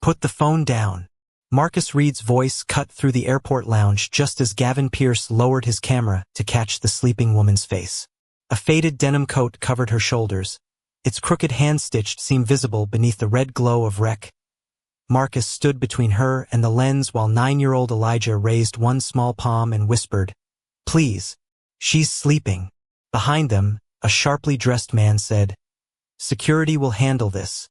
Put the phone down. Marcus Reed's voice cut through the airport lounge just as Gavin Pierce lowered his camera to catch the sleeping woman's face. A faded denim coat covered her shoulders. Its crooked hand-stitched seam visible beneath the red glow of wreck. Marcus stood between her and the lens while 9-year-old Elijah raised one small palm and whispered, "Please, she's sleeping." Behind them, a sharply dressed man said, "Security will handle this,"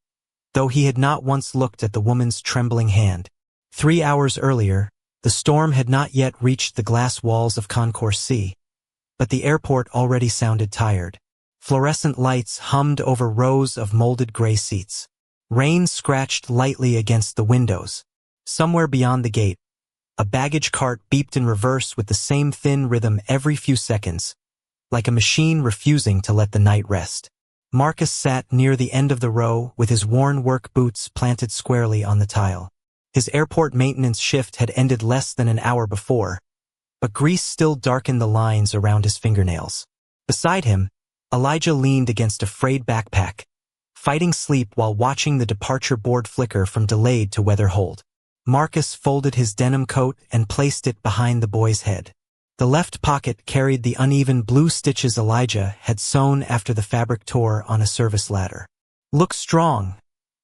though he had not once looked at the woman's trembling hand. 3 hours earlier, the storm had not yet reached the glass walls of Concourse C, but the airport already sounded tired. Fluorescent lights hummed over rows of molded gray seats. Rain scratched lightly against the windows. Somewhere beyond the gate, a baggage cart beeped in reverse with the same thin rhythm every few seconds, like a machine refusing to let the night rest. Marcus sat near the end of the row with his worn work boots planted squarely on the tile. His airport maintenance shift had ended less than an hour before, but grease still darkened the lines around his fingernails. Beside him, Elijah leaned against a frayed backpack, fighting sleep while watching the departure board flicker from delayed to weather hold. Marcus folded his denim coat and placed it behind the boy's head. The left pocket carried the uneven blue stitches Elijah had sewn after the fabric tore on a service ladder. "Look strong,"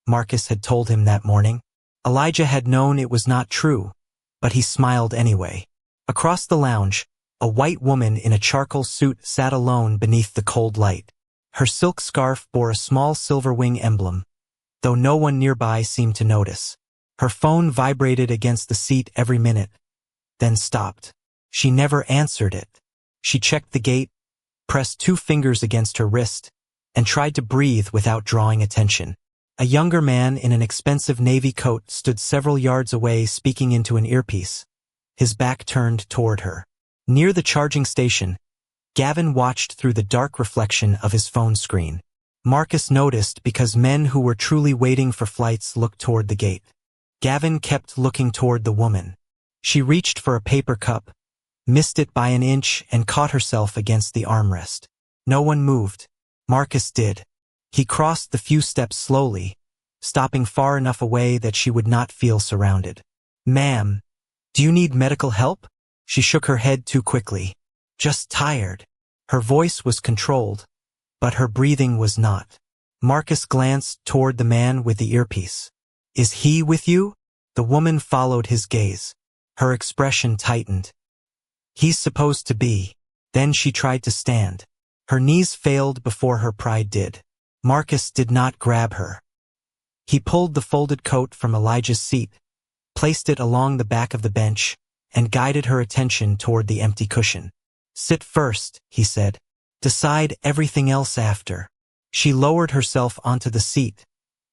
Marcus had told him that morning. Elijah had known it was not true, but he smiled anyway. Across the lounge, a white woman in a charcoal suit sat alone beneath the cold light. Her silk scarf bore a small silver wing emblem, though no one nearby seemed to notice. Her phone vibrated against the seat every minute, then stopped. She never answered it. She checked the gate, pressed 2 fingers against her wrist, and tried to breathe without drawing attention. A younger man in an expensive navy coat stood several yards away speaking into an earpiece, his back turned toward her. Near the charging station, Gavin watched through the dark reflection of his phone screen. Marcus noticed because men who were truly waiting for flights looked toward the gate. Gavin kept looking toward the woman. She reached for a paper cup, missed it by an inch, and caught herself against the armrest. No one moved. Marcus did. He crossed the few steps slowly, stopping far enough away that she would not feel surrounded. "Ma'am, do you need medical help?" She shook her head too quickly. "Just tired." Her voice was controlled, but her breathing was not. Marcus glanced toward the man with the earpiece. "Is he with you?" The woman followed his gaze. Her expression tightened. "He's supposed to be." Then she tried to stand. Her knees failed before her pride did. Marcus did not grab her. He pulled the folded coat from Elijah's seat, placed it along the back of the bench, and guided her attention toward the empty cushion. "Sit first," he said. "Decide everything else after." She lowered herself onto the seat,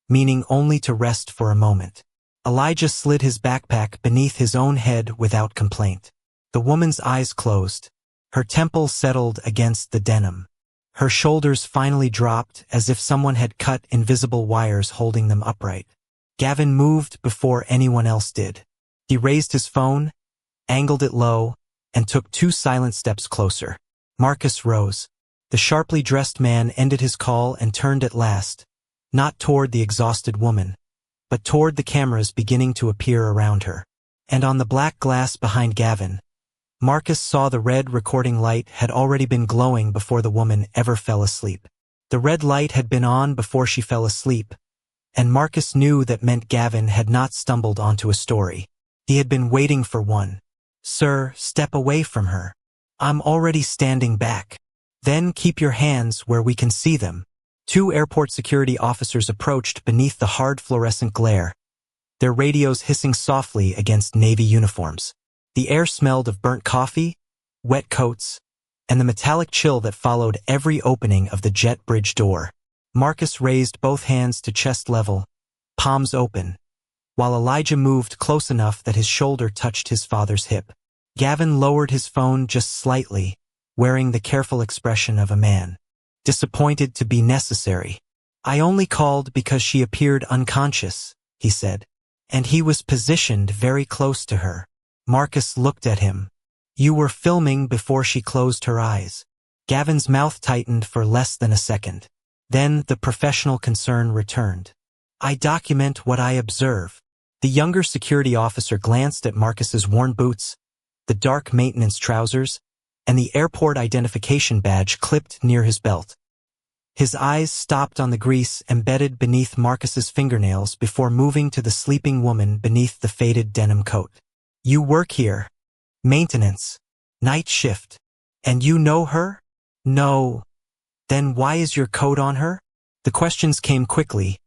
meaning only to rest for a moment. Elijah slid his backpack beneath his own head without complaint. The woman's eyes closed. Her temple settled against the denim. Her shoulders finally dropped as if someone had cut invisible wires holding them upright. Gavin moved before anyone else did. He raised his phone, angled it low, and took 2 silent steps closer. Marcus rose. The sharply dressed man ended his call and turned at last, not toward the exhausted woman, but toward the cameras beginning to appear around her. And on the black glass behind Gavin, Marcus saw the red recording light had already been glowing before the woman ever fell asleep. The red light had been on before she fell asleep, and Marcus knew that meant Gavin had not stumbled onto a story. He had been waiting for one. "Sir, step away from her. I'm already standing back." "Then keep your hands where we can see them." 2 airport security officers approached beneath the hard fluorescent glare, their radios hissing softly against navy uniforms. The air smelled of burnt coffee, wet coats, and the metallic chill that followed every opening of the jet bridge door. Marcus raised both hands to chest level, palms open, while Elijah moved close enough that his shoulder touched his father's hip. Gavin lowered his phone just slightly, wearing the careful expression of a man disappointed to be necessary. "I only called because she appeared unconscious," he said, "and he was positioned very close to her." Marcus looked at him. "You were filming before she closed her eyes." Gavin's mouth tightened for less than a second. Then the professional concern returned. "I document what I observe." The younger security officer glanced at Marcus's worn boots, the dark maintenance trousers, and the airport identification badge clipped near his belt. His eyes stopped on the grease embedded beneath Marcus's fingernails before moving to the sleeping woman beneath the faded denim coat. "You work here. Maintenance. Night shift. And you know her?" "No." "Then why is your coat on her?" The questions came quickly,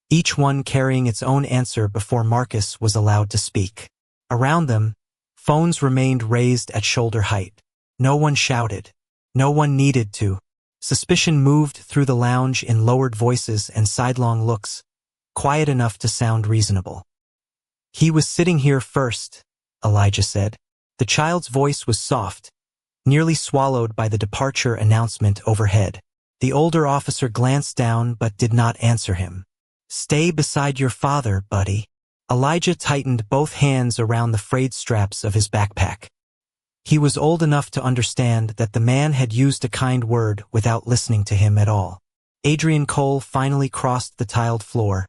each one carrying its own answer before Marcus was allowed to speak. Around them, phones remained raised at shoulder height. No one shouted. No one needed to. Suspicion moved through the lounge in lowered voices and sidelong looks, quiet enough to sound reasonable. "He was sitting here first," Elijah said. The child's voice was soft, nearly swallowed by the departure announcement overhead. The older officer glanced down but did not answer him. "Stay beside your father, buddy." Elijah tightened both hands around the frayed straps of his backpack. He was old enough to understand that the man had used a kind word without listening to him at all. Adrian Cole finally crossed the tiled floor,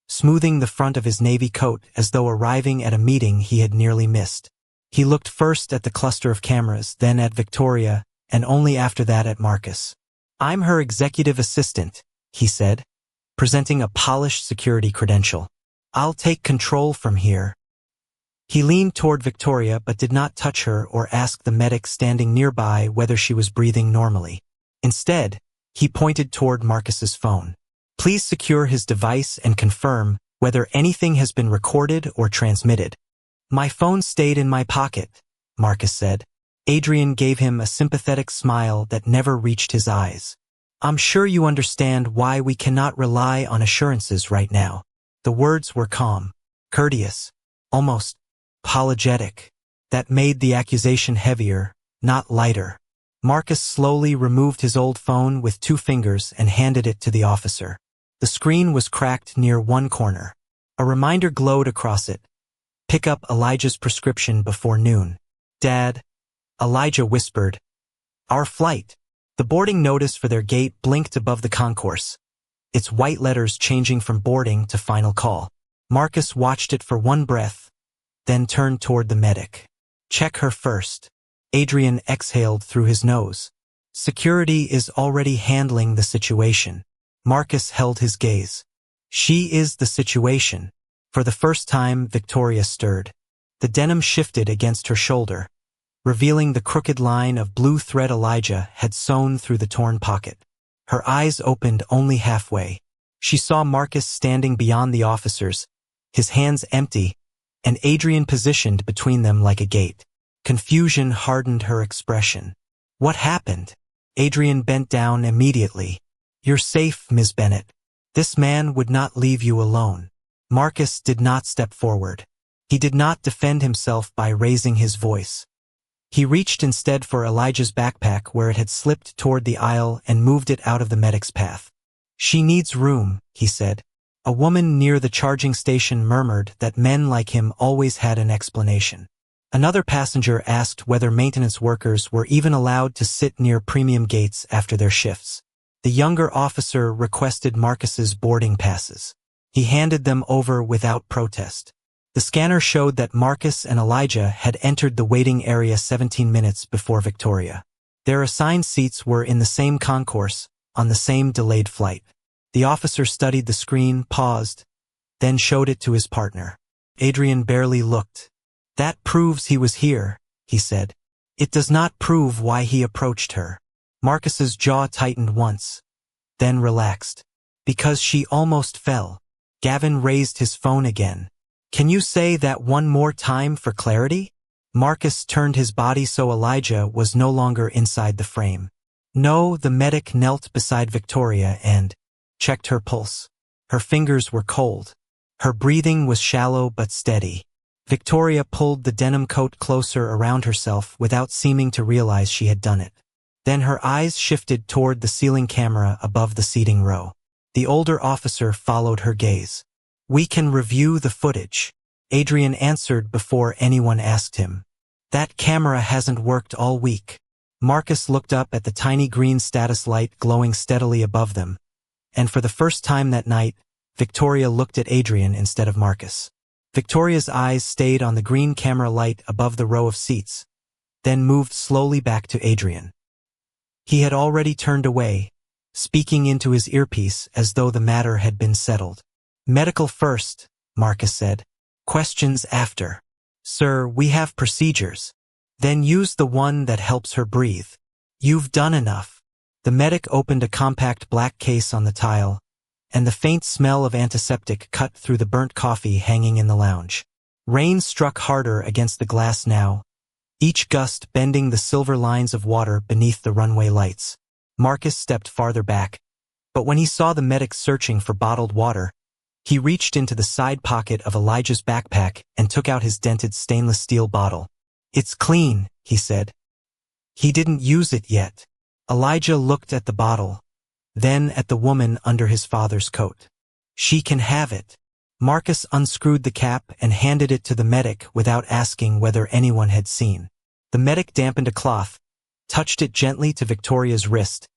smoothing the front of his navy coat as though arriving at a meeting he had nearly missed. He looked first at the cluster of cameras, then at Victoria, and only after that at Marcus. "I'm her executive assistant," he said, presenting a polished security credential. "I'll take control from here." He leaned toward Victoria but did not touch her or ask the medic standing nearby whether she was breathing normally. Instead, he pointed toward Marcus's phone. "Please secure his device and confirm whether anything has been recorded or transmitted." "My phone stayed in my pocket," Marcus said. Adrian gave him a sympathetic smile that never reached his eyes. "I'm sure you understand why we cannot rely on assurances right now." The words were calm, courteous, almost apologetic. That made the accusation heavier, not lighter. Marcus slowly removed his old phone with 2 fingers and handed it to the officer. The screen was cracked near one corner. A reminder glowed across it. "Pick up Elijah's prescription before noon." "Dad," Elijah whispered. "Our flight." The boarding notice for their gate blinked above the concourse, its white letters changing from boarding to final call. Marcus watched it for one breath, then turned toward the medic. "Check her first." Adrian exhaled through his nose. "Security is already handling the situation." Marcus held his gaze. "She is the situation." For the first time, Victoria stirred. The denim shifted against her shoulder, revealing the crooked line of blue thread Elijah had sewn through the torn pocket. Her eyes opened only halfway. She saw Marcus standing beyond the officers, his hands empty, and Adrian positioned between them like a gate. Confusion hardened her expression. "What happened?" Adrian bent down immediately. "You're safe, Ms. Bennett. This man would not leave you alone." Marcus did not step forward. He did not defend himself by raising his voice. He reached instead for Elijah's backpack where it had slipped toward the aisle and moved it out of the medic's path. "She needs room," he said. A woman near the charging station murmured that men like him always had an explanation. Another passenger asked whether maintenance workers were even allowed to sit near premium gates after their shifts. The younger officer requested Marcus's boarding passes. He handed them over without protest. The scanner showed that Marcus and Elijah had entered the waiting area 17 minutes before Victoria. Their assigned seats were in the same concourse, on the same delayed flight. The officer studied the screen, paused, then showed it to his partner. Adrian barely looked. "That proves he was here," he said. "It does not prove why he approached her." Marcus's jaw tightened once, then relaxed. "Because she almost fell." Gavin raised his phone again. "Can you say that one more time for clarity?" Marcus turned his body so Elijah was no longer inside the frame. "No." The medic knelt beside Victoria and checked her pulse. Her fingers were cold. Her breathing was shallow but steady. Victoria pulled the denim coat closer around herself without seeming to realize she had done it. Then her eyes shifted toward the ceiling camera above the seating row. The older officer followed her gaze. "We can review the footage," Adrian answered before anyone asked him. "That camera hasn't worked all week." Marcus looked up at the tiny green status light glowing steadily above them, and for the first time that night, Victoria looked at Adrian instead of Marcus. Victoria's eyes stayed on the green camera light above the row of seats, then moved slowly back to Adrian. He had already turned away, speaking into his earpiece as though the matter had been settled. "Medical first," Marcus said. "Questions after. Sir, we have procedures. Then use the one that helps her breathe. You've done enough." The medic opened a compact black case on the tile, and the faint smell of antiseptic cut through the burnt coffee hanging in the lounge. Rain struck harder against the glass now, each gust bending the silver lines of water beneath the runway lights. Marcus stepped farther back, but when he saw the medic searching for bottled water, he reached into the side pocket of Elijah's backpack and took out his dented stainless steel bottle. "It's clean," he said. "He didn't use it yet." Elijah looked at the bottle, then at the woman under his father's coat. "She can have it." Marcus unscrewed the cap and handed it to the medic without asking whether anyone had seen. The medic dampened a cloth, touched it gently to Victoria's wrist,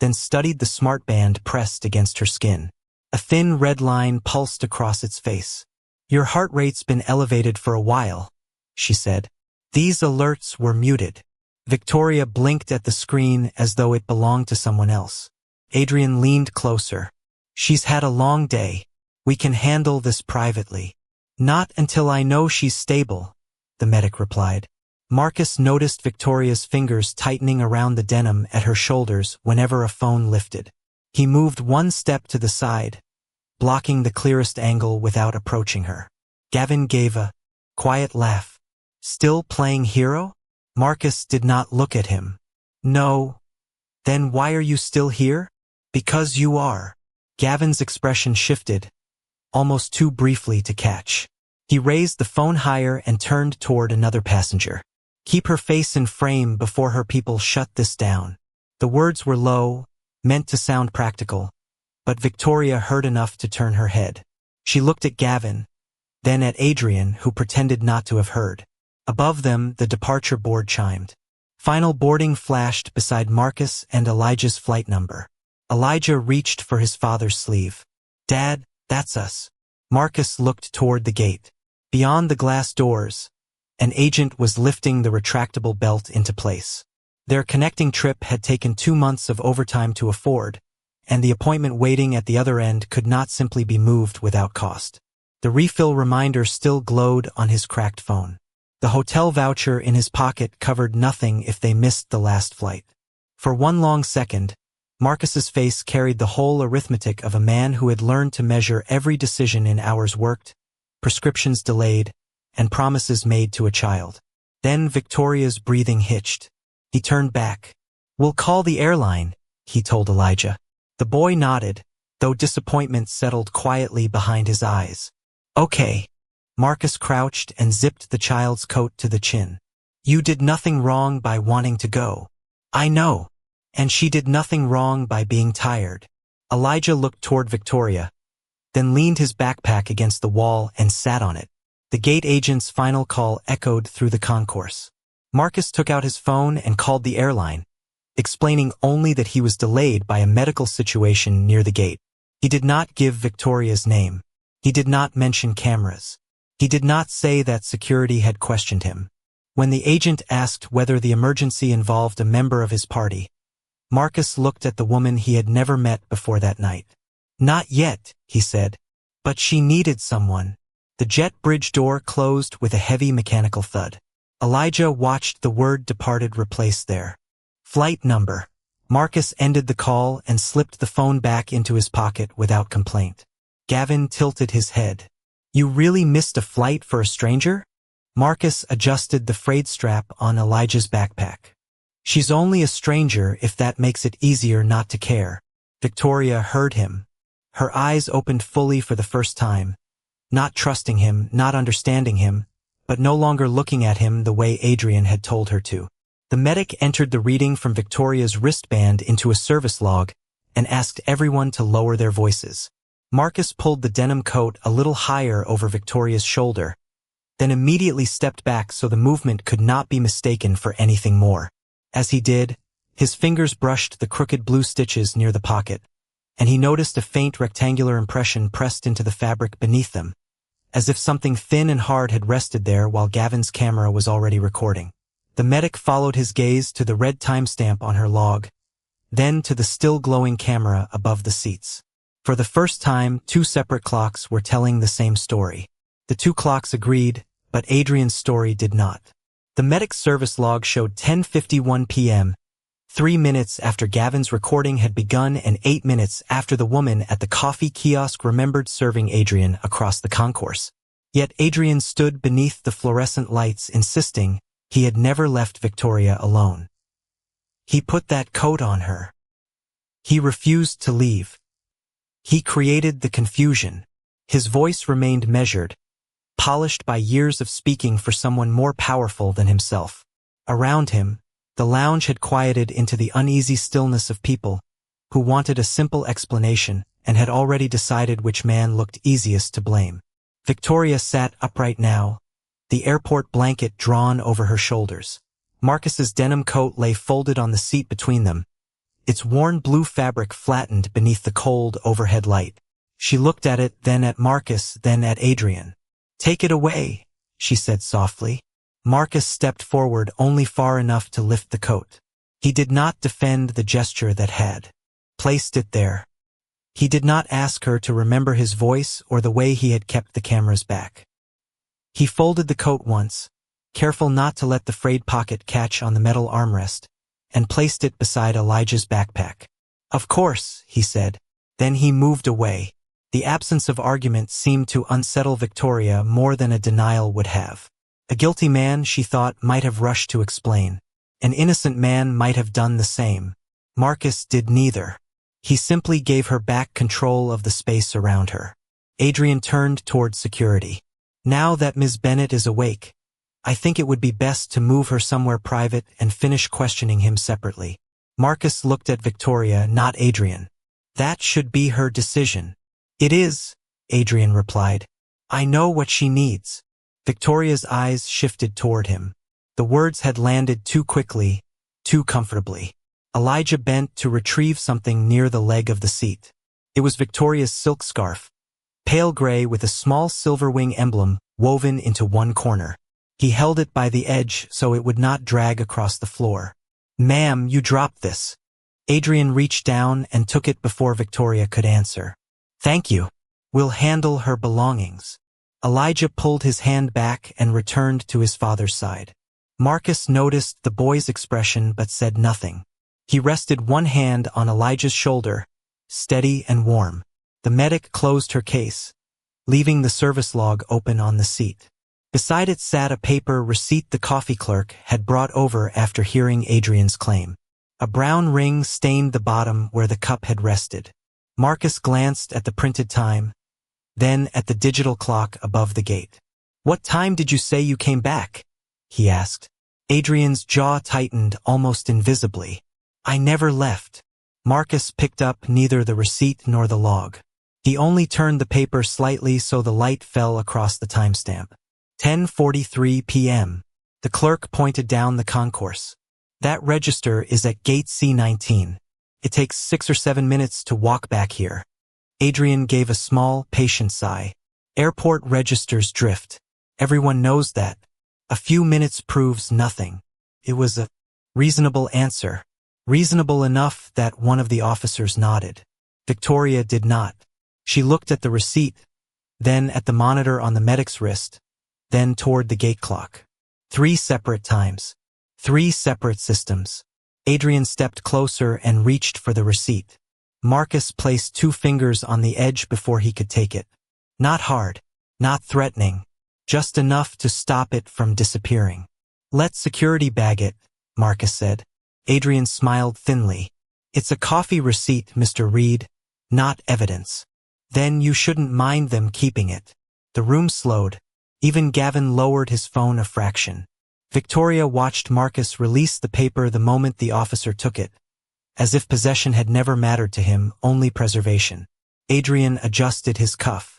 then studied the smart band pressed against her skin. A thin red line pulsed across its face. "Your heart rate's been elevated for a while," she said. These alerts were muted. Victoria blinked at the screen as though it belonged to someone else. Adrian leaned closer. "She's had a long day. We can handle this privately." "Not until I know she's stable," the medic replied. Marcus noticed Victoria's fingers tightening around the denim at her shoulders whenever a phone lifted. He moved one step to the side, blocking the clearest angle without approaching her. Gavin gave a quiet laugh. "Still playing hero?" Marcus did not look at him. "No." "Then why are you still here?" "Because you are." Gavin's expression shifted, almost too briefly to catch. He raised the phone higher and turned toward another passenger. "Keep her face in frame before her people shut this down." The words were low, meant to sound practical, but Victoria heard enough to turn her head. She looked at Gavin, then at Adrian, who pretended not to have heard. Above them, the departure board chimed. Final boarding flashed beside Marcus and Elijah's flight number. Elijah reached for his father's sleeve. "Dad, that's us." Marcus looked toward the gate. Beyond the glass doors, an agent was lifting the retractable belt into place. Their connecting trip had taken 2 months of overtime to afford, and the appointment waiting at the other end could not simply be moved without cost. The refill reminder still glowed on his cracked phone. The hotel voucher in his pocket covered nothing if they missed the last flight. For one long second, Marcus's face carried the whole arithmetic of a man who had learned to measure every decision in hours worked, prescriptions delayed, and promises made to a child. Then Victoria's breathing hitched. He turned back. "We'll call the airline," he told Elijah. The boy nodded, though disappointment settled quietly behind his eyes. "Okay." Marcus crouched and zipped the child's coat to the chin. "You did nothing wrong by wanting to go." "I know. And she did nothing wrong by being tired." Elijah looked toward Victoria, then leaned his backpack against the wall and sat on it. The gate agent's final call echoed through the concourse. Marcus took out his phone and called the airline, explaining only that he was delayed by a medical situation near the gate. He did not give Victoria's name. He did not mention cameras. He did not say that security had questioned him. When the agent asked whether the emergency involved a member of his party, Marcus looked at the woman he had never met before that night. "Not yet," he said. "But she needed someone." The jet bridge door closed with a heavy mechanical thud. Elijah watched the word departed replaced there. "Flight number." Marcus ended the call and slipped the phone back into his pocket without complaint. Gavin tilted his head. "You really missed a flight for a stranger?" Marcus adjusted the frayed strap on Elijah's backpack. "She's only a stranger if that makes it easier not to care." Victoria heard him. Her eyes opened fully for the first time, not trusting him, not understanding him, but no longer looking at him the way Adrian had told her to. The medic entered the reading from Victoria's wristband into a service log and asked everyone to lower their voices. Marcus pulled the denim coat a little higher over Victoria's shoulder, then immediately stepped back so the movement could not be mistaken for anything more. As he did, his fingers brushed the crooked blue stitches near the pocket, and he noticed a faint rectangular impression pressed into the fabric beneath them, as if something thin and hard had rested there while Gavin's camera was already recording. The medic followed his gaze to the red timestamp on her log, then to the still glowing camera above the seats. For the first time, two separate clocks were telling the same story. The two clocks agreed, but Adrian's story did not. The medic's service log showed 10:51 p.m., 3 minutes after Gavin's recording had begun and 8 minutes after the woman at the coffee kiosk remembered serving Adrian across the concourse. Yet Adrian stood beneath the fluorescent lights insisting he had never left Victoria alone. He put that coat on her. He refused to leave. He created the confusion. His voice remained measured, polished by years of speaking for someone more powerful than himself. Around him, the lounge had quieted into the uneasy stillness of people who wanted a simple explanation and had already decided which man looked easiest to blame. Victoria sat upright now, the airport blanket drawn over her shoulders. Marcus's denim coat lay folded on the seat between them, its worn blue fabric flattened beneath the cold overhead light. She looked at it, then at Marcus, then at Adrian. "Take it away," she said softly. Marcus stepped forward only far enough to lift the coat. He did not defend the gesture that had placed it there. He did not ask her to remember his voice or the way he had kept the cameras back. He folded the coat once, careful not to let the frayed pocket catch on the metal armrest, and placed it beside Elijah's backpack. "Of course," he said. Then he moved away. The absence of argument seemed to unsettle Victoria more than a denial would have. A guilty man, she thought, might have rushed to explain. An innocent man might have done the same. Marcus did neither. He simply gave her back control of the space around her. Adrian turned toward security. "Now that Ms. Bennett is awake, I think it would be best to move her somewhere private and finish questioning him separately." Marcus looked at Victoria, not Adrian. "That should be her decision." "It is," Adrian replied. "I know what she needs." Victoria's eyes shifted toward him. The words had landed too quickly, too comfortably. Elijah bent to retrieve something near the leg of the seat. It was Victoria's silk scarf, pale gray with a small silver wing emblem woven into one corner. He held it by the edge so it would not drag across the floor. "Ma'am, you dropped this." Adrian reached down and took it before Victoria could answer. "Thank you. We'll handle her belongings." Elijah pulled his hand back and returned to his father's side. Marcus noticed the boy's expression but said nothing. He rested one hand on Elijah's shoulder, steady and warm. The medic closed her case, leaving the service log open on the seat. Beside it sat a paper receipt the coffee clerk had brought over after hearing Adrian's claim. A brown ring stained the bottom where the cup had rested. Marcus glanced at the printed time, then at the digital clock above the gate. "What time did you say you came back?" he asked. Adrian's jaw tightened almost invisibly. "I never left." Marcus picked up neither the receipt nor the log. He only turned the paper slightly so the light fell across the timestamp. 10:43 p.m. The clerk pointed down the concourse. "That register is at gate C19. It takes 6 or 7 minutes to walk back here." Adrian gave a small, patient sigh. Airport registers drift. Everyone knows that. A few minutes proves nothing. It was a reasonable answer. Reasonable enough that one of the officers nodded. Victoria did not. She looked at the receipt, then at the monitor on the medic's wrist, then toward the gate clock. 3 separate times. 3 separate systems. Adrian stepped closer and reached for the receipt. Marcus placed 2 fingers on the edge before he could take it. Not hard, not threatening, just enough to stop it from disappearing. "Let security bag it," Marcus said. Adrian smiled thinly. "It's a coffee receipt, Mr. Reed, not evidence." "Then you shouldn't mind them keeping it." The room slowed. Even Gavin lowered his phone a fraction. Victoria watched Marcus release the paper the moment the officer took it, as if possession had never mattered to him, only preservation. Adrian adjusted his cuff.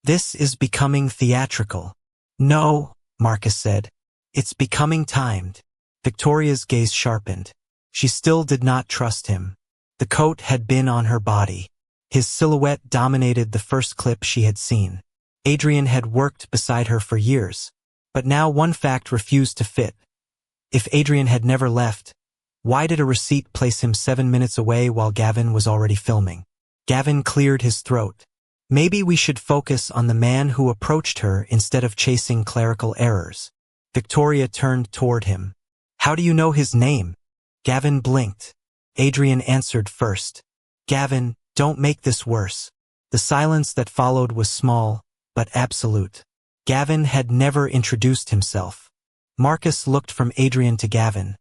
"This is becoming theatrical." "No," Marcus said. "It's becoming timed." Victoria's gaze sharpened. She still did not trust him. The coat had been on her body. His silhouette dominated the first clip she had seen. Adrian had worked beside her for years. But now one fact refused to fit. If Adrian had never left, why did a receipt place him 7 minutes away while Gavin was already filming? Gavin cleared his throat. Maybe we should focus on the man who approached her instead of chasing clerical errors. Victoria turned toward him. How do you know his name? Gavin blinked. Adrian answered first. Gavin, don't make this worse. The silence that followed was small, but absolute. Gavin had never introduced himself. Marcus looked from Adrian to Gavin,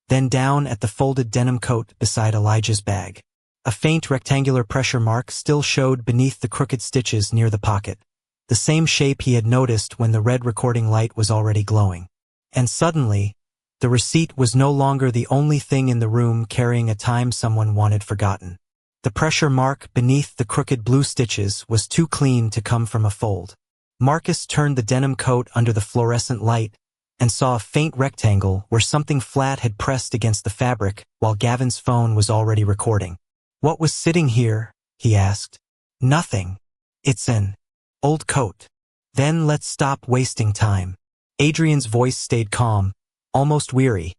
then down at the folded denim coat beside Elijah's bag. A faint rectangular pressure mark still showed beneath the crooked stitches near the pocket, the same shape he had noticed when the red recording light was already glowing. And suddenly, the receipt was no longer the only thing in the room carrying a time someone wanted forgotten. The pressure mark beneath the crooked blue stitches was too clean to come from a fold. Marcus turned the denim coat under the fluorescent light and saw a faint rectangle where something flat had pressed against the fabric while Gavin's phone was already recording. What was sitting here? He asked. Nothing. It's an old coat. Then let's stop wasting time. Adrian's voice stayed calm, almost weary,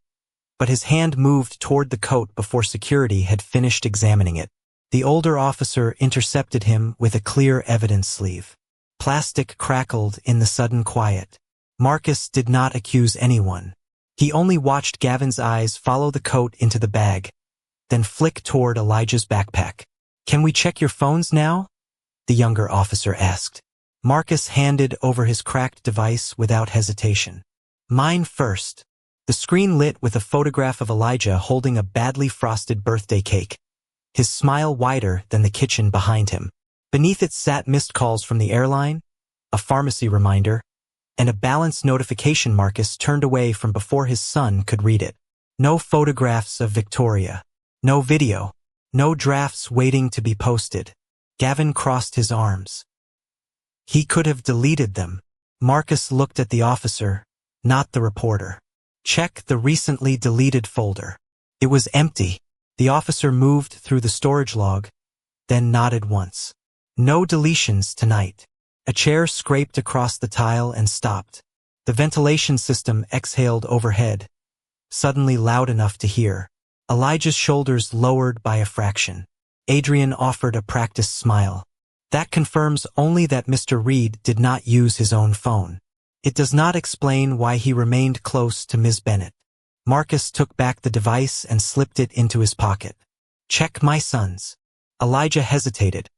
but his hand moved toward the coat before security had finished examining it. The older officer intercepted him with a clear evidence sleeve. Plastic crackled in the sudden quiet. Marcus did not accuse anyone. He only watched Gavin's eyes follow the coat into the bag, then flick toward Elijah's backpack. Can we check your phones now? The younger officer asked. Marcus handed over his cracked device without hesitation. Mine first. The screen lit with a photograph of Elijah holding a badly frosted birthday cake, his smile wider than the kitchen behind him. Beneath it sat missed calls from the airline, a pharmacy reminder, and a balance notification Marcus turned away from before his son could read it. No photographs of Victoria. No video. No drafts waiting to be posted. Gavin crossed his arms. He could have deleted them. Marcus looked at the officer, not the reporter. Check the recently deleted folder. It was empty. The officer moved through the storage log, then nodded once. No deletions tonight. A chair scraped across the tile and stopped. The ventilation system exhaled overhead, suddenly loud enough to hear. Elijah's shoulders lowered by a fraction. Adrian offered a practiced smile. That confirms only that Mr. Reed did not use his own phone. It does not explain why he remained close to Ms. Bennett. Marcus took back the device and slipped it into his pocket. Check my son's. Elijah hesitated,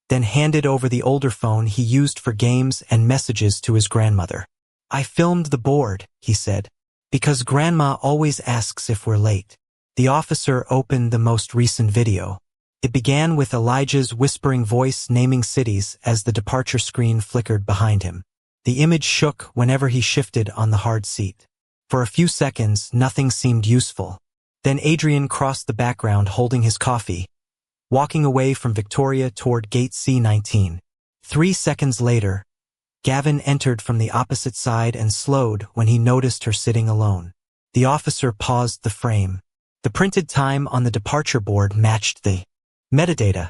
then handed over the older phone he used for games and messages to his grandmother. I filmed the board, he said, because Grandma always asks if we're late. The officer opened the most recent video. It began with Elijah's whispering voice naming cities as the departure screen flickered behind him. The image shook whenever he shifted on the hard seat. For a few seconds, nothing seemed useful. Then Adrian crossed the background holding his coffee, walking away from Victoria toward gate C-19. 3 seconds later, Gavin entered from the opposite side and slowed when he noticed her sitting alone. The officer paused the frame. The printed time on the departure board matched the metadata.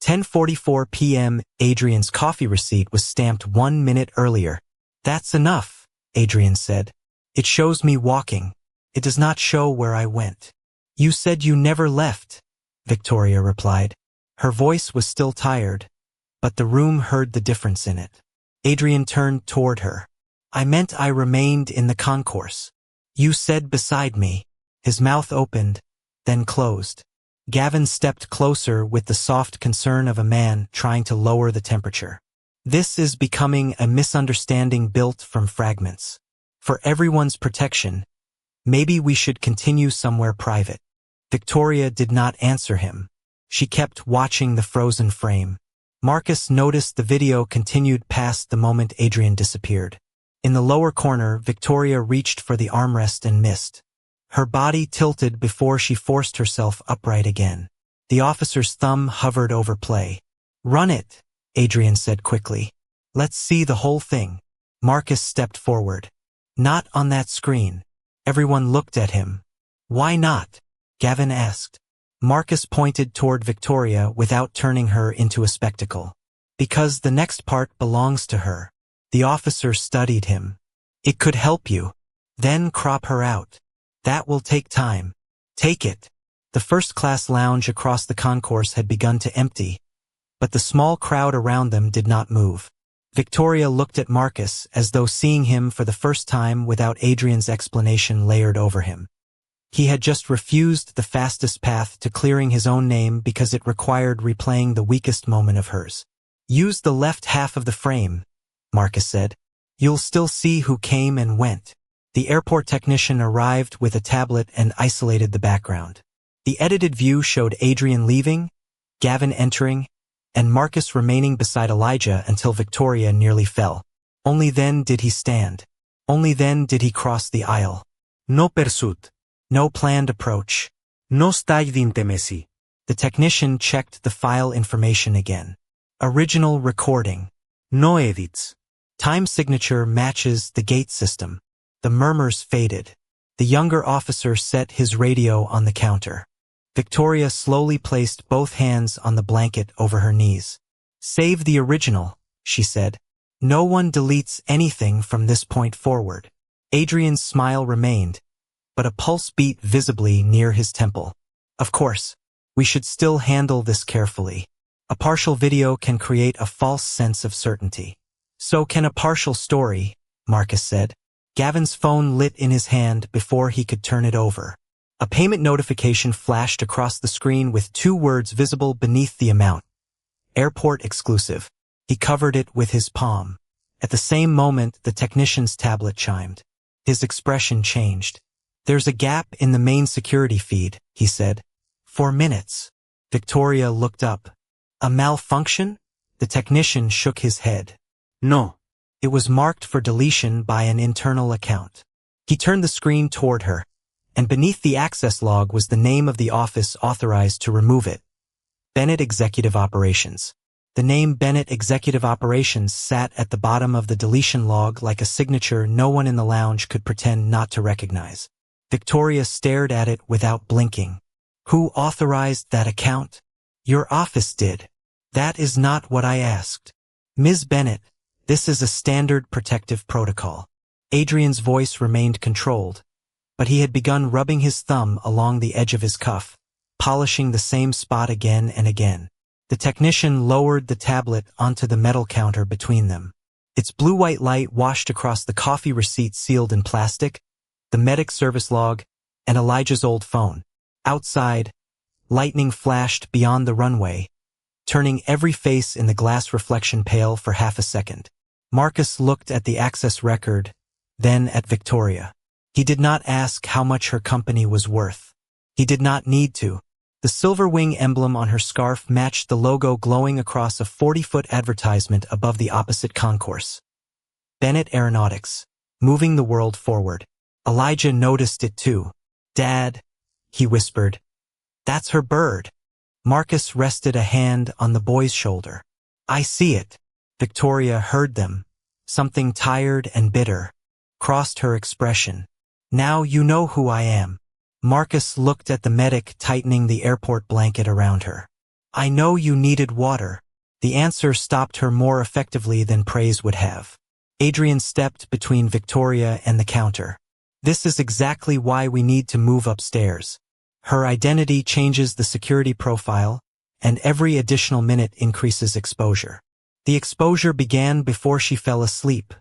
10:44 p.m. Adrian's coffee receipt was stamped 1 minute earlier. That's enough, Adrian said. It shows me walking. It does not show where I went. You said you never left, Victoria replied. Her voice was still tired, but the room heard the difference in it. Adrian turned toward her. I meant I remained in the concourse. You said beside me. His mouth opened, then closed. Gavin stepped closer with the soft concern of a man trying to lower the temperature. This is becoming a misunderstanding built from fragments. For everyone's protection, maybe we should continue somewhere private. Victoria did not answer him. She kept watching the frozen frame. Marcus noticed the video continued past the moment Adrian disappeared. In the lower corner, Victoria reached for the armrest and missed. Her body tilted before she forced herself upright again. The officer's thumb hovered over play. Run it, Adrian said quickly. Let's see the whole thing. Marcus stepped forward. Not on that screen. Everyone looked at him. Why not? Gavin asked. Marcus pointed toward Victoria without turning her into a spectacle. Because the next part belongs to her. The officer studied him. It could help you. Then crop her out. That will take time. Take it. The first-class lounge across the concourse had begun to empty, but the small crowd around them did not move. Victoria looked at Marcus as though seeing him for the first time without Adrian's explanation layered over him. He had just refused the fastest path to clearing his own name because it required replaying the weakest moment of hers. Use the left half of the frame, Marcus said. You'll still see who came and went. The airport technician arrived with a tablet and isolated the background. The edited view showed Adrian leaving, Gavin entering, and Marcus remaining beside Elijah until Victoria nearly fell. Only then did he stand. Only then did he cross the aisle. No pursuit. No planned approach. No stai d'intemesi. The technician checked the file information again. Original recording. No edits. Time signature matches the gate system. The murmurs faded. The younger officer set his radio on the counter. Victoria slowly placed both hands on the blanket over her knees. Save the original, she said. No one deletes anything from this point forward. Adrian's smile remained, but a pulse beat visibly near his temple. Of course, we should still handle this carefully. A partial video can create a false sense of certainty. So can a partial story, Marcus said. Gavin's phone lit in his hand before he could turn it over. A payment notification flashed across the screen with 2 words visible beneath the amount. Airport exclusive. He covered it with his palm. At the same moment, the technician's tablet chimed. His expression changed. There's a gap in the main security feed, he said. 4 minutes. Victoria looked up. A malfunction? The technician shook his head. No. It was marked for deletion by an internal account. He turned the screen toward her, and beneath the access log was the name of the office authorized to remove it. Bennett Executive Operations. The name Bennett Executive Operations sat at the bottom of the deletion log like a signature no one in the lounge could pretend not to recognize. Victoria stared at it without blinking. Who authorized that account? Your office did. That is not what I asked. Ms. Bennett, this is a standard protective protocol. Adrian's voice remained controlled, but he had begun rubbing his thumb along the edge of his cuff, polishing the same spot again and again. The technician lowered the tablet onto the metal counter between them. Its blue-white light washed across the coffee receipt sealed in plastic, the medic service log, and Elijah's old phone. Outside, lightning flashed beyond the runway, turning every face in the glass reflection pale for half a second. Marcus looked at the access record, then at Victoria. He did not ask how much her company was worth. He did not need to. The silver wing emblem on her scarf matched the logo glowing across a 40-foot advertisement above the opposite concourse. Bennett Aeronautics, moving the world forward. Elijah noticed it too. Dad, he whispered. That's her bird. Marcus rested a hand on the boy's shoulder. I see it. Victoria heard them. Something tired and bitter crossed her expression. Now you know who I am. Marcus looked at the medic tightening the airport blanket around her. I know you needed water. The answer stopped her more effectively than praise would have. Adrian stepped between Victoria and the counter. This is exactly why we need to move upstairs. Her identity changes the security profile, and every additional minute increases exposure. The exposure began before she fell asleep,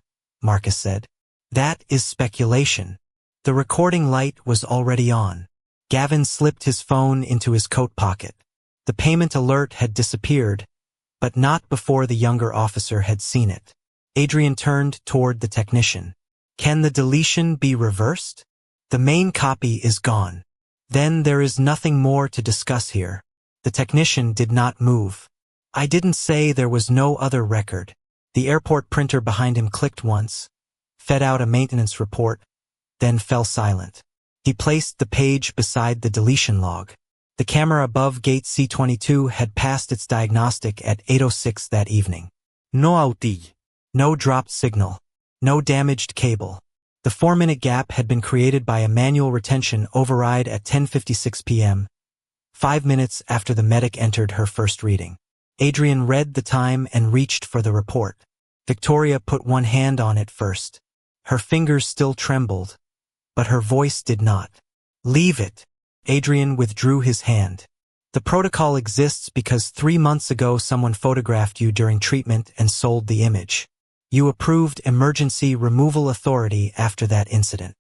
Marcus said. That is speculation. The recording light was already on. Gavin slipped his phone into his coat pocket. The payment alert had disappeared, but not before the younger officer had seen it. Adrian turned toward the technician. Can the deletion be reversed? The main copy is gone. Then there is nothing more to discuss here. The technician did not move. I didn't say there was no other record. The airport printer behind him clicked once, fed out a maintenance report, then fell silent. He placed the page beside the deletion log. The camera above gate C-22 had passed its diagnostic at 8:06 that evening. No outage. No dropped signal. No damaged cable. The 4-minute gap had been created by a manual retention override at 10:56 p.m., 5 minutes after the medic entered her first reading. Adrian read the time and reached for the report. Victoria put one hand on it first. Her fingers still trembled, but her voice did not. "Leave it." Adrian withdrew his hand. "The protocol exists because 3 months ago someone photographed you during treatment and sold the image. You approved emergency removal authority after that incident."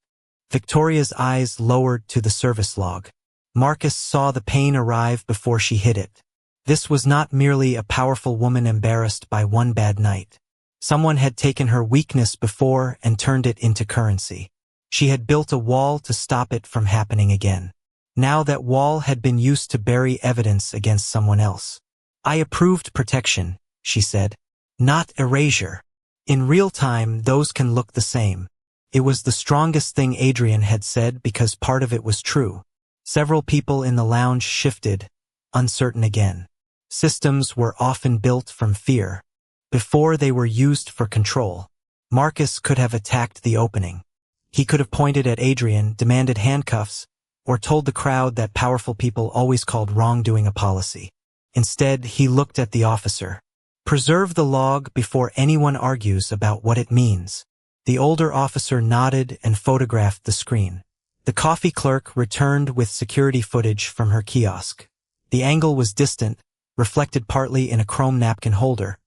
Victoria's eyes lowered to the service log. Marcus saw the pain arrive before she hid it. This was not merely a powerful woman embarrassed by one bad night. Someone had taken her weakness before and turned it into currency. She had built a wall to stop it from happening again. Now that wall had been used to bury evidence against someone else. "I approved protection," she said, "not erasure." In real time, those can look the same. It was the strongest thing Adrian had said because part of it was true. Several people in the lounge shifted, uncertain again. Systems were often built from fear. Before they were used for control. Marcus could have attacked the opening. He could have pointed at Adrian, demanded handcuffs, or told the crowd that powerful people always called wrongdoing a policy. Instead, he looked at the officer. "Preserve the log before anyone argues about what it means." The older officer nodded and photographed the screen. The coffee clerk returned with security footage from her kiosk. The angle was distant, reflected partly in a chrome napkin holder,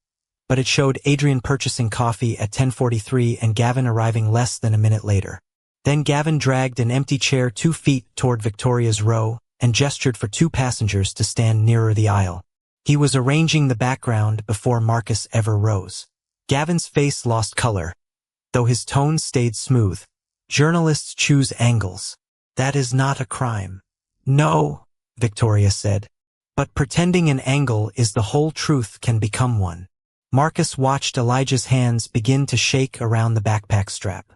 but it showed Adrian purchasing coffee at 10:43 and Gavin arriving less than a minute later. Then Gavin dragged an empty chair 2 feet toward Victoria's row and gestured for 2 passengers to stand nearer the aisle. He was arranging the background before Marcus ever rose. Gavin's face lost color, though his tone stayed smooth. "Journalists choose angles. That is not a crime." "No," Victoria said. "But pretending an angle is the whole truth can become one." Marcus watched Elijah's hands begin to shake around the backpack strap.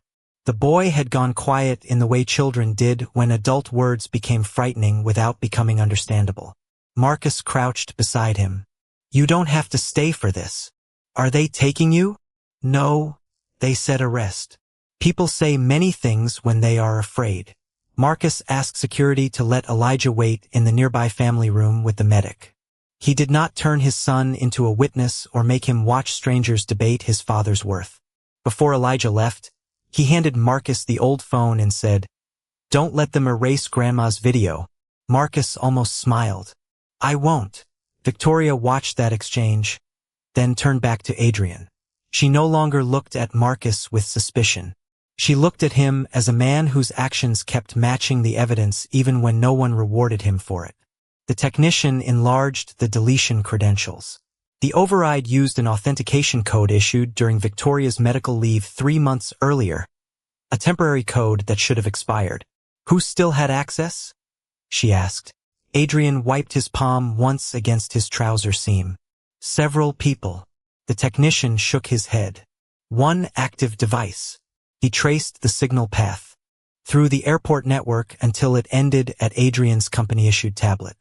The boy had gone quiet in the way children did when adult words became frightening without becoming understandable. Marcus crouched beside him. "You don't have to stay for this. Are they taking you?" "No, they said arrest." People say many things when they are afraid. Marcus asked security to let Elijah wait in the nearby family room with the medic. He did not turn his son into a witness or make him watch strangers debate his father's worth. Before Elijah left, he handed Marcus the old phone and said, "Don't let them erase Grandma's video." Marcus almost smiled. "I won't." Victoria watched that exchange, then turned back to Adrian. She no longer looked at Marcus with suspicion. She looked at him as a man whose actions kept matching the evidence even when no one rewarded him for it. The technician enlarged the deletion credentials. The override used an authentication code issued during Victoria's medical leave 3 months earlier, a temporary code that should have expired. "Who still had access?" she asked. Adrian wiped his palm once against his trouser seam. "Several people." The technician shook his head. "One active device." He traced the signal path through the airport network until it ended at Adrian's company-issued tablet.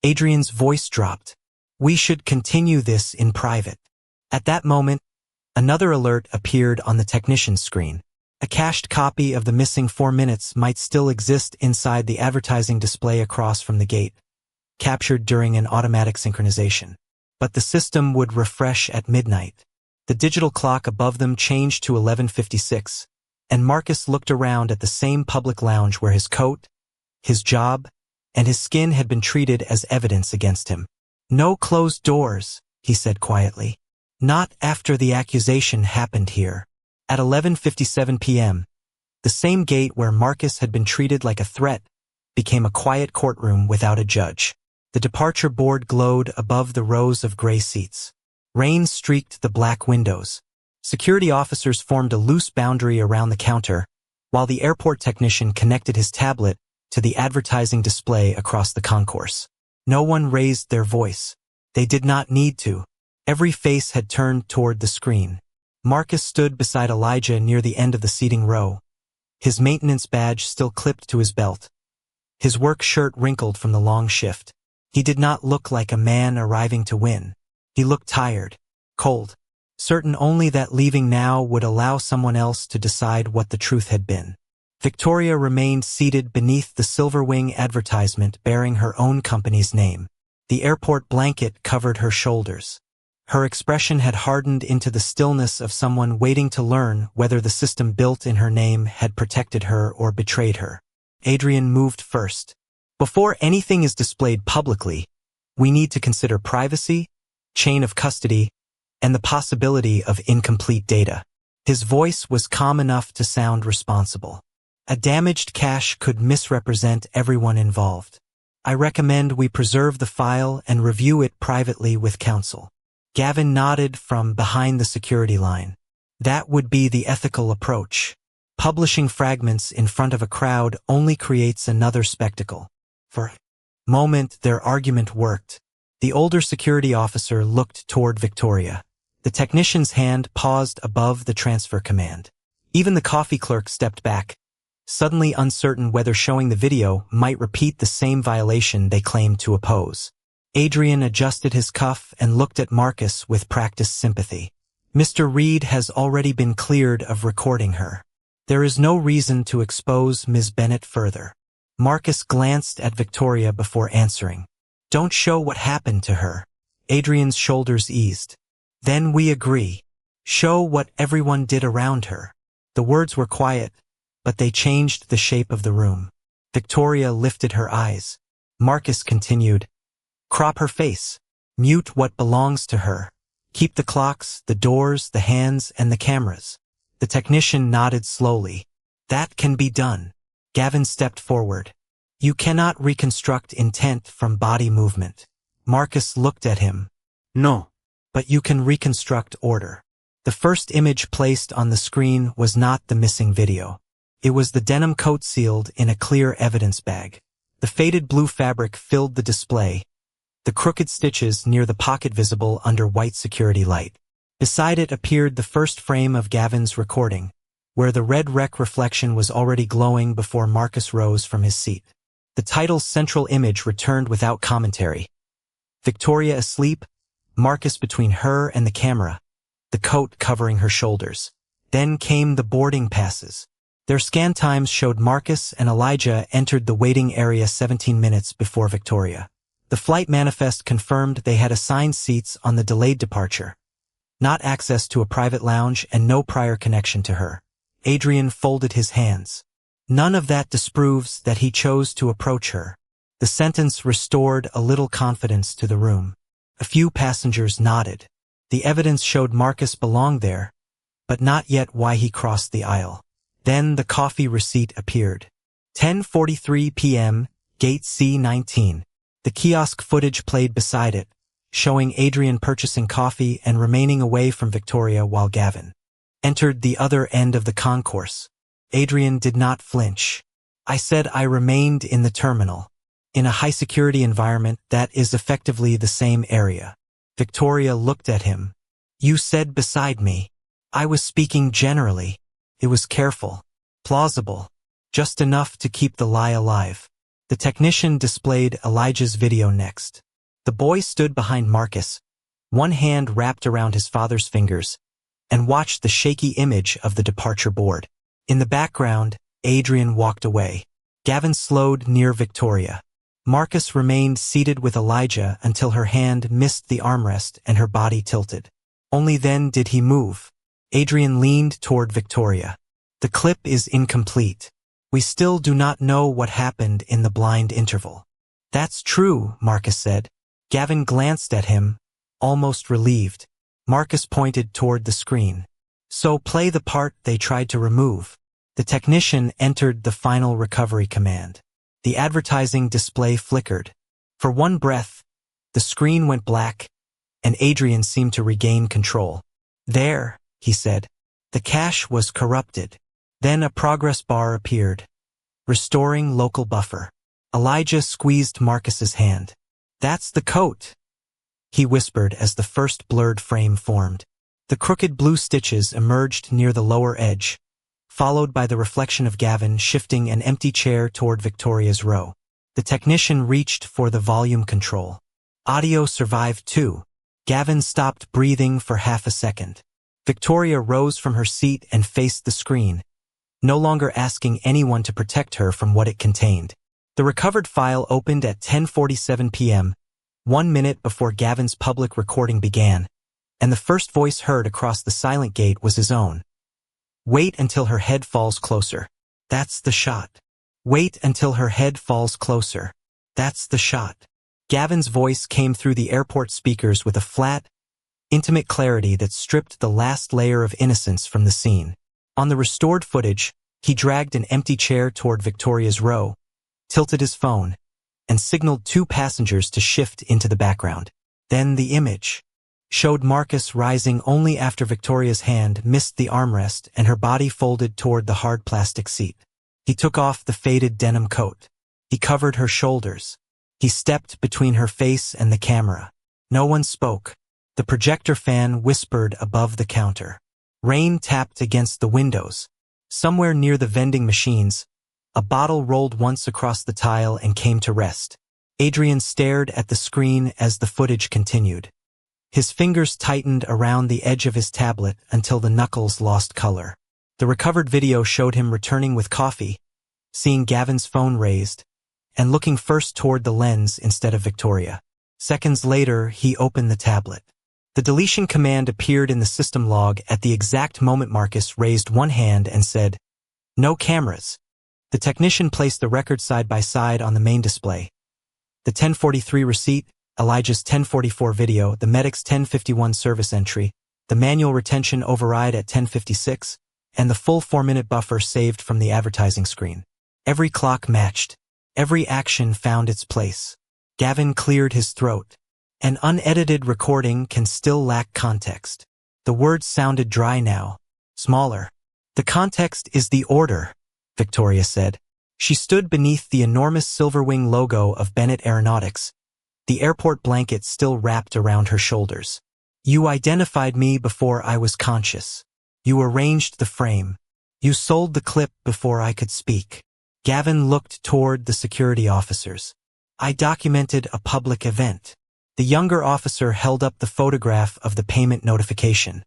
Adrian's voice dropped. "We should continue this in private." At that moment, another alert appeared on the technician's screen. A cached copy of the missing 4 minutes might still exist inside the advertising display across from the gate, captured during an automatic synchronization. But the system would refresh at midnight. The digital clock above them changed to 11:56, and Marcus looked around at the same public lounge where his coat, his job, and his skin had been treated as evidence against him. "No closed doors," he said quietly. "Not after the accusation happened here." At 11:57 p.m., the same gate where Marcus had been treated like a threat became a quiet courtroom without a judge. The departure board glowed above the rows of gray seats. Rain streaked the black windows. Security officers formed a loose boundary around the counter, while the airport technician connected his tablet to the advertising display across the concourse. No one raised their voice. They did not need to. Every face had turned toward the screen. Marcus stood beside Elijah near the end of the seating row, his maintenance badge still clipped to his belt, his work shirt wrinkled from the long shift. He did not look like a man arriving to win. He looked tired, cold, certain only that leaving now would allow someone else to decide what the truth had been. Victoria remained seated beneath the Silverwing advertisement bearing her own company's name. The airport blanket covered her shoulders. Her expression had hardened into the stillness of someone waiting to learn whether the system built in her name had protected her or betrayed her. Adrian moved first. Before anything is displayed publicly, we need to consider privacy, chain of custody, and the possibility of incomplete data. His voice was calm enough to sound responsible. A damaged cache could misrepresent everyone involved. I recommend we preserve the file and review it privately with counsel. Gavin nodded from behind the security line. That would be the ethical approach. Publishing fragments in front of a crowd only creates another spectacle. For a moment, their argument worked. The older security officer looked toward Victoria. The technician's hand paused above the transfer command. Even the coffee clerk stepped back, suddenly uncertain whether showing the video might repeat the same violation they claimed to oppose. Adrian adjusted his cuff and looked at Marcus with practiced sympathy. Mr. Reed has already been cleared of recording her. There is no reason to expose Ms. Bennett further. Marcus glanced at Victoria before answering. Don't show what happened to her. Adrian's shoulders eased. Then we agree. Show what everyone did around her. The words were quiet, but they changed the shape of the room. Victoria lifted her eyes. Marcus continued. Crop her face. Mute what belongs to her. Keep the clocks, the doors, the hands, and the cameras. The technician nodded slowly. That can be done. Gavin stepped forward. You cannot reconstruct intent from body movement. Marcus looked at him. No. But you can reconstruct order. The first image placed on the screen was not the missing video. It was the denim coat sealed in a clear evidence bag. The faded blue fabric filled the display, the crooked stitches near the pocket visible under white security light. Beside it appeared the first frame of Gavin's recording, where the red rec reflection was already glowing before Marcus rose from his seat. The title's central image returned without commentary. Victoria asleep, Marcus between her and the camera, the coat covering her shoulders. Then came the boarding passes. Their scan times showed Marcus and Elijah entered the waiting area 17 minutes before Victoria. The flight manifest confirmed they had assigned seats on the delayed departure, not access to a private lounge and no prior connection to her. Adrian folded his hands. None of that disproves that he chose to approach her. The sentence restored a little confidence to the room. A few passengers nodded. The evidence showed Marcus belonged there, but not yet why he crossed the aisle. Then the coffee receipt appeared. 10:43 p.m., Gate C19. The kiosk footage played beside it, showing Adrian purchasing coffee and remaining away from Victoria while Gavin entered the other end of the concourse. Adrian did not flinch. I said I remained in the terminal. In a high-security environment, that is effectively the same area. Victoria looked at him. You said beside me. I was speaking generally. It was careful, plausible, just enough to keep the lie alive. The technician displayed Elijah's video next. The boy stood behind Marcus, one hand wrapped around his father's fingers, and watched the shaky image of the departure board. In the background, Adrian walked away. Gavin slowed near Victoria. Marcus remained seated with Elijah until her hand missed the armrest and her body tilted. Only then did he move. Adrian leaned toward Victoria. The clip is incomplete. We still do not know what happened in the blind interval. That's true, Marcus said. Gavin glanced at him, almost relieved. Marcus pointed toward the screen. So play the part they tried to remove. The technician entered the final recovery command. The advertising display flickered. For one breath, the screen went black, and Adrian seemed to regain control. There, he said. The cache was corrupted. Then a progress bar appeared, restoring local buffer. Elijah squeezed Marcus's hand. That's the coat, he whispered as the first blurred frame formed. The crooked blue stitches emerged near the lower edge, followed by the reflection of Gavin shifting an empty chair toward Victoria's row. The technician reached for the volume control. Audio survived too. Gavin stopped breathing for half a second. Victoria rose from her seat and faced the screen, no longer asking anyone to protect her from what it contained. The recovered file opened at 10:47 p.m., 1 minute before Gavin's public recording began, and the first voice heard across the silent gate was his own. Wait until her head falls closer. That's the shot. Wait until her head falls closer. That's the shot. Gavin's voice came through the airport speakers with a flat, intimate clarity that stripped the last layer of innocence from the scene. On the restored footage, he dragged an empty chair toward Victoria's row, tilted his phone, and signaled 2 passengers to shift into the background. Then the image showed Marcus rising only after Victoria's hand missed the armrest and her body folded toward the hard plastic seat. He took off the faded denim coat. He covered her shoulders. He stepped between her face and the camera. No one spoke. The projector fan whispered above the counter. Rain tapped against the windows. Somewhere near the vending machines, a bottle rolled once across the tile and came to rest. Adrian stared at the screen as the footage continued. His fingers tightened around the edge of his tablet until the knuckles lost color. The recovered video showed him returning with coffee, seeing Gavin's phone raised, and looking first toward the lens instead of Victoria. Seconds later, he opened the tablet. The deletion command appeared in the system log at the exact moment Marcus raised one hand and said, "No cameras." The technician placed the record side by side on the main display. The 1043 receipt, Elijah's 1044 video, the medic's 1051 service entry, the manual retention override at 1056, and the full 4-minute buffer saved from the advertising screen. Every clock matched. Every action found its place. Gavin cleared his throat. An unedited recording can still lack context. The words sounded dry now, smaller. "The context is the order," Victoria said. She stood beneath the enormous Silverwing logo of Bennett Aeronautics, the airport blanket still wrapped around her shoulders. "You identified me before I was conscious. You arranged the frame. You sold the clip before I could speak." Gavin looked toward the security officers. "I documented a public event." The younger officer held up the photograph of the payment notification.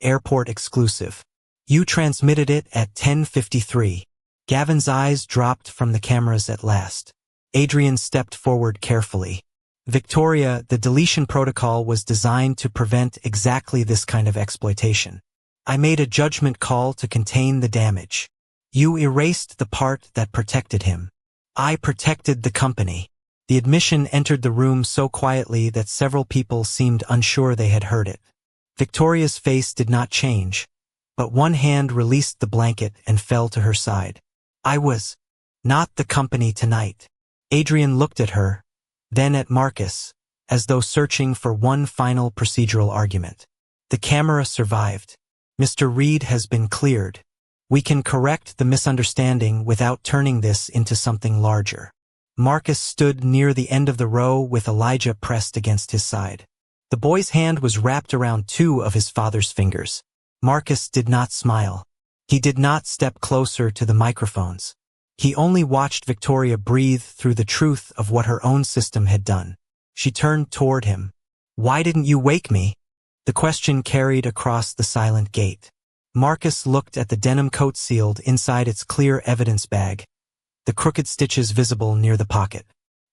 "Airport exclusive. You transmitted it at 10:53. Gavin's eyes dropped from the cameras at last. Adrian stepped forward carefully. "Victoria, the deletion protocol was designed to prevent exactly this kind of exploitation. I made a judgment call to contain the damage. You erased the part that protected him. I protected the company." The admission entered the room so quietly that several people seemed unsure they had heard it. Victoria's face did not change, but one hand released the blanket and fell to her side. "I was not the company tonight." Adrian looked at her, then at Marcus, as though searching for one final procedural argument. "The camera survived. Mr. Reed has been cleared. We can correct the misunderstanding without turning this into something larger." Marcus stood near the end of the row with Elijah pressed against his side. The boy's hand was wrapped around 2 of his father's fingers. Marcus did not smile. He did not step closer to the microphones. He only watched Victoria breathe through the truth of what her own system had done. She turned toward him. "Why didn't you wake me?" The question carried across the silent gate. Marcus looked at the denim coat sealed inside its clear evidence bag, the crooked stitches visible near the pocket.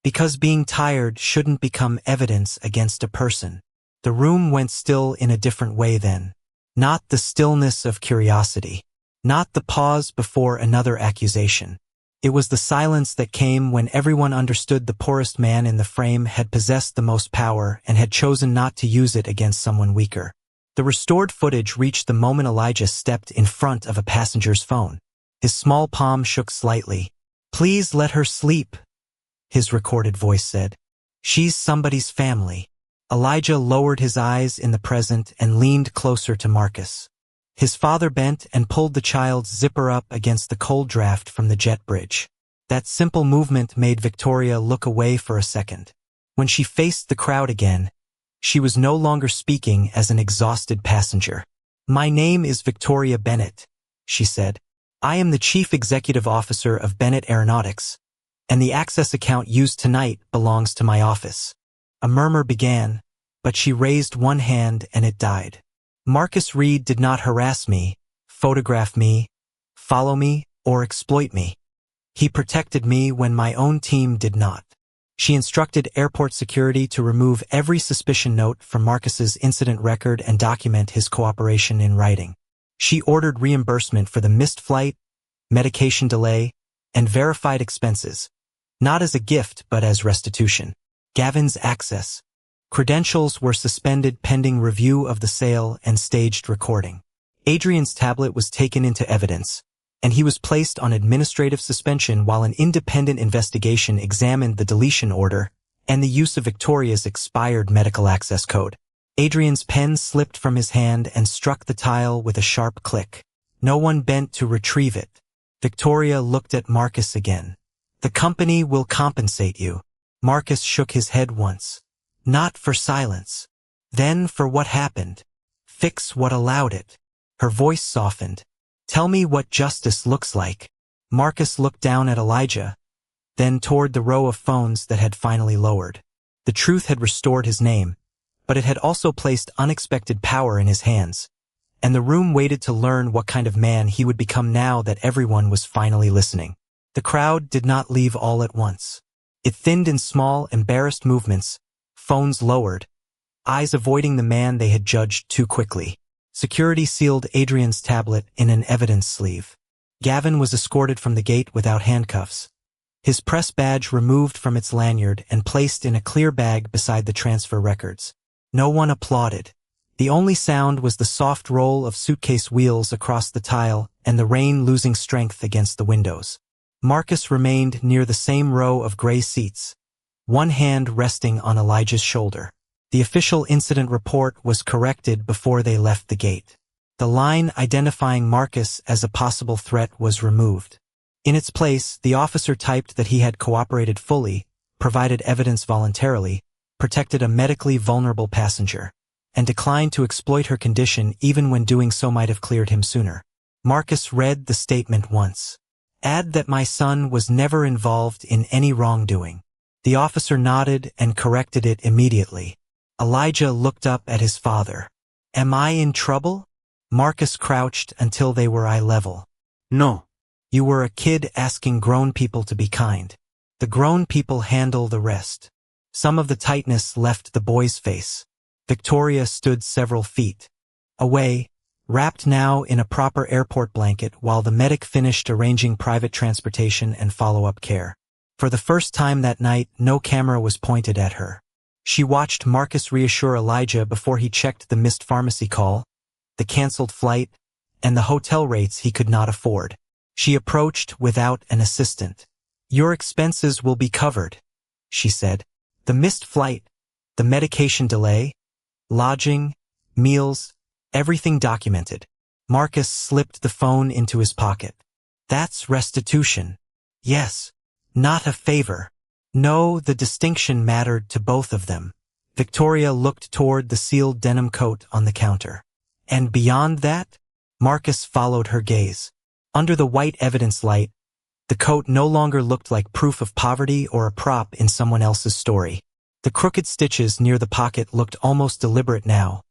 "Because being tired shouldn't become evidence against a person." The room went still in a different way then. Not the stillness of curiosity. Not the pause before another accusation. It was the silence that came when everyone understood the poorest man in the frame had possessed the most power and had chosen not to use it against someone weaker. The restored footage reached the moment Elijah stepped in front of a passenger's phone. His small palm shook slightly. "Please let her sleep," his recorded voice said. "She's somebody's family." Elijah lowered his eyes in the present and leaned closer to Marcus. His father bent and pulled the child's zipper up against the cold draft from the jet bridge. That simple movement made Victoria look away for a second. When she faced the crowd again, she was no longer speaking as an exhausted passenger. "My name is Victoria Bennett," she said. "I am the Chief Executive Officer of Bennett Aeronautics, and the access account used tonight belongs to my office." A murmur began, but she raised one hand and it died. "Marcus Reed did not harass me, photograph me, follow me, or exploit me. He protected me when my own team did not." She instructed airport security to remove every suspicion note from Marcus's incident record and document his cooperation in writing. She ordered reimbursement for the missed flight, medication delay, and verified expenses, not as a gift but as restitution. Gavin's access. Credentials were suspended pending review of the sale and staged recording. Adrian's tablet was taken into evidence, and he was placed on administrative suspension while an independent investigation examined the deletion order and the use of Victoria's expired medical access code. Adrian's pen slipped from his hand and struck the tile with a sharp click. No one bent to retrieve it. Victoria looked at Marcus again. The company will compensate you. Marcus shook his head once. Not for silence. Then for what happened. Fix what allowed it. Her voice softened. Tell me what justice looks like. Marcus looked down at Elijah, then toward the row of phones that had finally lowered. The truth had restored his name, but it had also placed unexpected power in his hands, and the room waited to learn what kind of man he would become now that everyone was finally listening. The crowd did not leave all at once. It thinned in small, embarrassed movements, phones lowered, eyes avoiding the man they had judged too quickly. Security sealed Adrian's tablet in an evidence sleeve. Gavin was escorted from the gate without handcuffs, his press badge removed from its lanyard and placed in a clear bag beside the transfer records. No one applauded. The only sound was the soft roll of suitcase wheels across the tile and the rain losing strength against the windows. Marcus remained near the same row of gray seats, one hand resting on Elijah's shoulder. The official incident report was corrected before they left the gate. The line identifying Marcus as a possible threat was removed. In its place, the officer typed that he had cooperated fully, provided evidence voluntarily, protected a medically vulnerable passenger, and declined to exploit her condition even when doing so might have cleared him sooner. Marcus read the statement once. Add that my son was never involved in any wrongdoing. The officer nodded and corrected it immediately. Elijah looked up at his father. Am I in trouble? Marcus crouched until they were eye level. No. You were a kid asking grown people to be kind. The grown people handle the rest. Some of the tightness left the boy's face. Victoria stood several feet away, wrapped now in a proper airport blanket while the medic finished arranging private transportation and follow-up care. For the first time that night, no camera was pointed at her. She watched Marcus reassure Elijah before he checked the missed pharmacy call, the canceled flight, and the hotel rates he could not afford. She approached without an assistant. Your expenses will be covered, she said. The missed flight, the medication delay, lodging, meals, everything documented. Marcus slipped the phone into his pocket. That's restitution. Yes, not a favor. No, the distinction mattered to both of them. Victoria looked toward the sealed denim coat on the counter. And beyond that? Marcus followed her gaze. Under the white evidence light, the coat no longer looked like proof of poverty or a prop in someone else's story. The crooked stitches near the pocket looked almost deliberate now.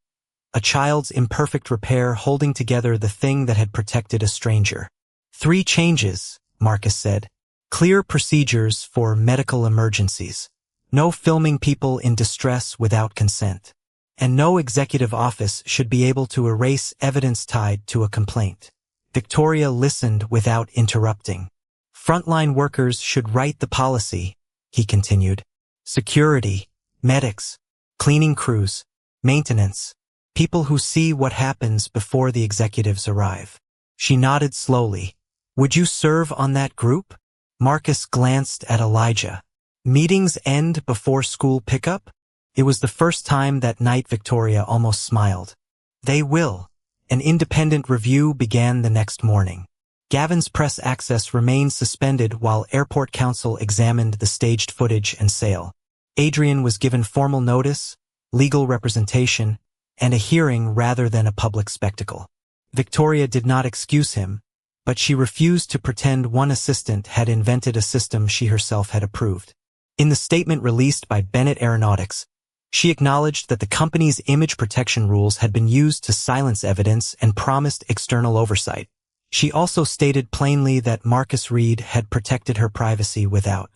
A child's imperfect repair holding together the thing that had protected a stranger. 3 changes, Marcus said. Clear procedures for medical emergencies. No filming people in distress without consent. And no executive office should be able to erase evidence tied to a complaint. Victoria listened without interrupting. Frontline workers should write the policy, he continued. Security, medics, cleaning crews, maintenance, people who see what happens before the executives arrive. She nodded slowly. Would you serve on that group? Marcus glanced at Elijah. Meetings end before school pickup? It was the first time that night Victoria almost smiled. They will. An independent review began the next morning. Gavin's press access remained suspended while airport counsel examined the staged footage and sale. Adrian was given formal notice, legal representation, and a hearing rather than a public spectacle. Victoria did not excuse him, but she refused to pretend one assistant had invented a system she herself had approved. In the statement released by Bennett Aeronautics, she acknowledged that the company's image protection rules had been used to silence evidence and promised external oversight. She also stated plainly that Marcus Reed had protected her privacy without.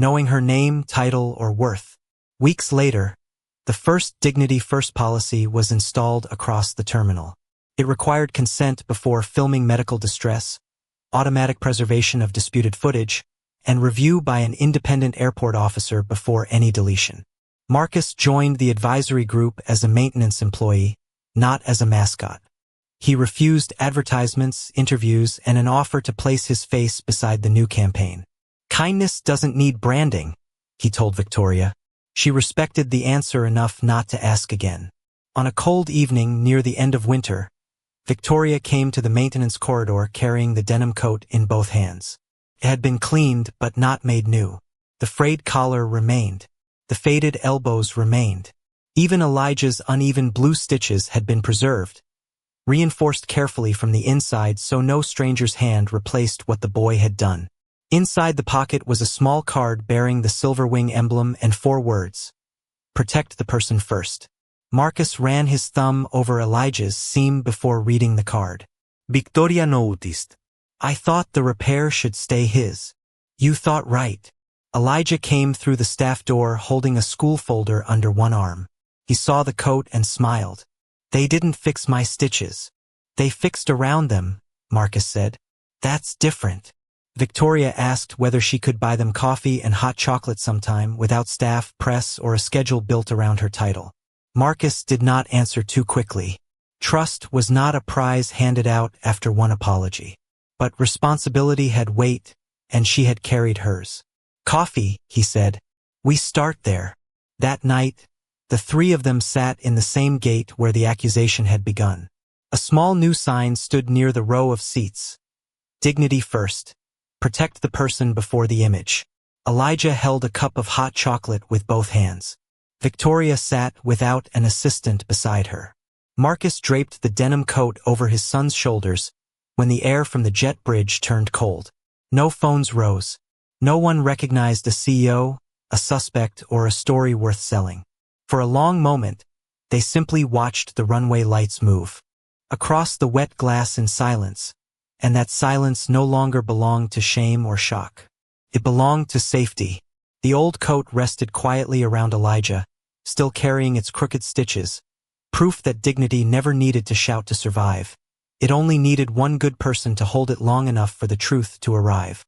knowing her name, title, or worth. Weeks later, the first Dignity First policy was installed across the terminal. It required consent before filming medical distress, automatic preservation of disputed footage, and review by an independent airport officer before any deletion. Marcus joined the advisory group as a maintenance employee, not as a mascot. He refused advertisements, interviews, and an offer to place his face beside the new campaign. "Kindness doesn't need branding," he told Victoria. She respected the answer enough not to ask again. On a cold evening near the end of winter, Victoria came to the maintenance corridor carrying the denim coat in both hands. It had been cleaned but not made new. The frayed collar remained. The faded elbows remained. Even Elijah's uneven blue stitches had been preserved, reinforced carefully from the inside so no stranger's hand replaced what the boy had done. Inside the pocket was a small card bearing the Silver Wing emblem and 4 words: "Protect the person first." Marcus ran his thumb over Elijah's seam before reading the card. Victoria noticed. "I thought the repair should stay his." "You thought right." Elijah came through the staff door holding a school folder under one arm. He saw the coat and smiled. "They didn't fix my stitches. They fixed around them," Marcus said. "That's different." Victoria asked whether she could buy them coffee and hot chocolate sometime without staff, press, or a schedule built around her title. Marcus did not answer too quickly. Trust was not a prize handed out after one apology. But responsibility had weight, and she had carried hers. "Coffee," he said. "We start there." That night, the 3 of them sat in the same gate where the accusation had begun. A small new sign stood near the row of seats. "Dignity first. Protect the person before the image." Elijah held a cup of hot chocolate with both hands. Victoria sat without an assistant beside her. Marcus draped the denim coat over his son's shoulders when the air from the jet bridge turned cold. No phones rose. No one recognized a CEO, a suspect, or a story worth selling. For a long moment, they simply watched the runway lights move across the wet glass in silence, and that silence no longer belonged to shame or shock. It belonged to safety. The old coat rested quietly around Elijah, still carrying its crooked stitches, proof that dignity never needed to shout to survive. It only needed one good person to hold it long enough for the truth to arrive.